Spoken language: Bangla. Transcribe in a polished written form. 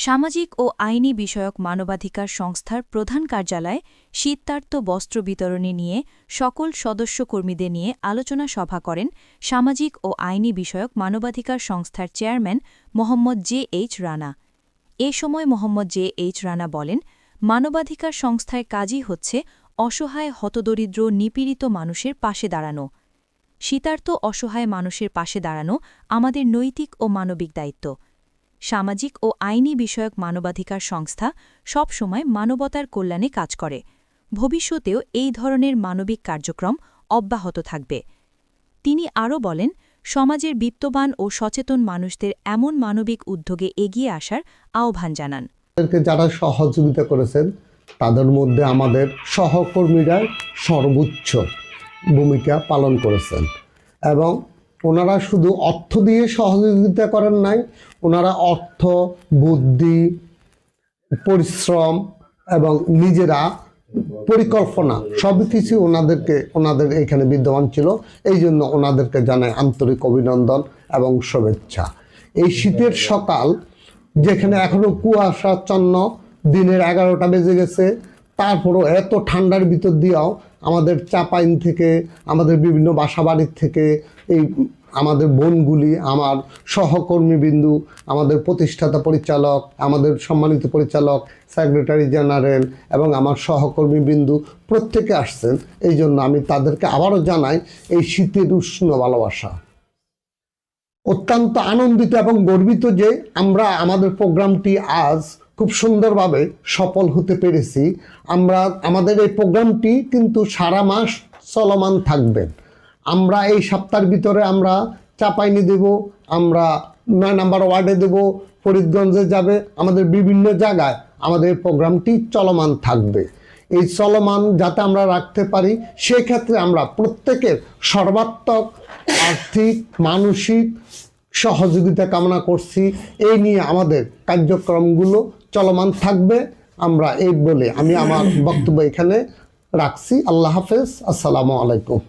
সামাজিক ও আইনি বিষয়ক মানবাধিকার সংস্থার প্রধান কার্যালয়ে শীতার্ত বস্ত্র বিতরণী নিয়ে সকল সদস্য কর্মীদের নিয়ে আলোচনা সভা করেন সামাজিক ও আইনি বিষয়ক মানবাধিকার সংস্থার চেয়ারম্যান মোহাম্মদ জে.এইচ. রানা। এ সময় মোহাম্মদ জে.এইচ. রানা বলেন, মানবাধিকার সংস্থার কাজই হচ্ছে অসহায় হতদরিদ্র নিপীড়িত মানুষের পাশে দাঁড়ানো। শীতার্ত অসহায় মানুষের পাশে দাঁড়ানো আমাদের নৈতিক ও মানবিক দায়িত্ব। সামাজিক ও আইনি বিষয়ক মানবাধিকার সংস্থা সব সময় মানবতার কল্যাণে কাজ করে। ভবিষ্যতেও এই ধরনের মানবিক কার্যক্রম অব্যাহত থাকবে। তিনি আরও বলেন, সমাজের বিত্তবান ও সচেতন মানুষদের এমন মানবিক উদ্যোগে এগিয়ে আসার আহ্বান জানান। যারা সহযোগিতা করেছেন তাদের মধ্যে আমাদের সহকর্মীরা সর্বোচ্চ ভূমিকা পালন করেছেন এবং ওনারা শুধু অর্থ দিয়ে সহযোগিতা করেন নাই, ওনারা অর্থ, বুদ্ধি, পরিশ্রম এবং নিজেরা পরিকল্পনা সব কিছু ওনাদের এখানে বিদ্যমান ছিল। এই জন্য ওনাদেরকে জানাই আন্তরিক অভিনন্দন এবং শুভেচ্ছা। এই শীতের সকাল যেখানে এখনো কুয়াশাচ্ছন্ন, দিনের 11টা বেজে গেছে, তারপরও এত ঠান্ডার ভিতর দিয়েও আমাদের চাপাইন থেকে, আমাদের বিভিন্ন বাসাবাড়ির থেকে এই আমাদের বোনগুলি, আমার সহকর্মীবিন্দু, আমাদের প্রতিষ্ঠাতা পরিচালক, আমাদের সম্মানিত পরিচালক, সেক্রেটারি জেনারেল এবং আমার সহকর্মীবিন্দু প্রত্যেকে আসছেন। এই জন্য আমি তাদেরকে আবারও জানাই এই শীতের উষ্ণ ভালোবাসা। অত্যন্ত আনন্দিত এবং গর্বিত যে আমরা আমাদের প্রোগ্রামটি আজ খুব সুন্দরভাবে সফল হতে পেরেছি। আমাদের এই প্রোগ্রামটি কিন্তু সারা মাস চলমান থাকবে। আমরা এই সপ্তাহের ভিতরে আমরা চাপাইনি দেব, আমরা 9 নম্বর ওয়ার্ডে দেব, ফরিদগঞ্জে যাবে, আমাদের বিভিন্ন জায়গায় আমাদের প্রোগ্রামটি চলমান থাকবে। এই চলমান যাতে আমরা রাখতে পারি সেক্ষেত্রে আমরা প্রত্যেকের সর্বাত্মক আর্থিক মানসিক সহযোগিতা কামনা করছি। এই নিয়ে আমাদের কার্যক্রমগুলো চলমান থাকবে। আমরা এই বলে আমি আমার বক্তব্য এখানে রাখছি। আল্লাহ হাফেজ। আসসালামু আলাইকুম।